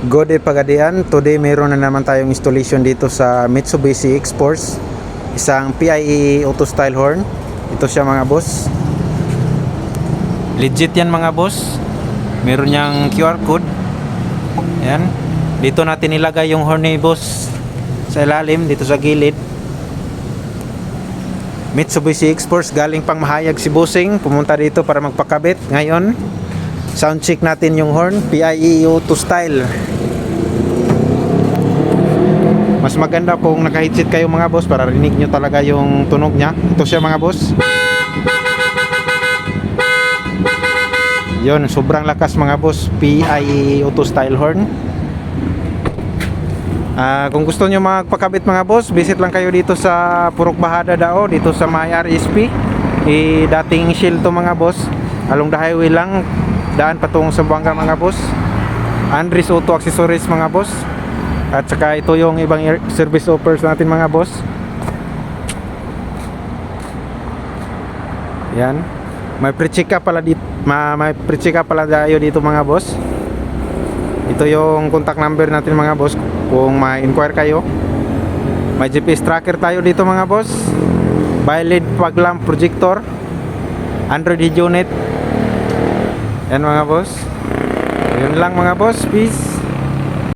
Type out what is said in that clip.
Good day Pagadian. Today mayroon na naman tayong installation dito sa Mitsubishi X-Force. Isang PIE auto style horn. Ito siya mga boss. Legit yan mga boss. Meron niyang QR code. Yan. Dito natin ilagay yung horn ni boss sa ilalim, dito sa gilid. Mitsubishi X-Force, galing pang Mahayag si Bossing. Pumunta dito para magpakabit. Ngayon, sound check natin yung horn, PIE auto style. Mas maganda kung naka-headset kayo mga boss para rinig nyo talaga yung tunog nya. Ito siya mga boss. Yun, sobrang lakas mga boss, PIE auto style horn. Kung gusto nyo magpakabit mga boss, visit lang kayo dito sa Purok Bahada Dao, dito sa may RSP. Dating Shell to mga boss. Along the highway lang, daan patungo sa Buanga mga boss. Andres Auto Accessories mga boss. At saka ito yung ibang service offers natin mga boss. Yan. May pre-check up pala dito, may pre-check up pala tayo dito mga boss. Ito yung contact number natin mga boss kung ma-inquire kayo. May GPS tracker tayo dito mga boss. Bi-LED fog lamp projector, Android unit. Yan mga boss. Yun lang mga boss. Peace.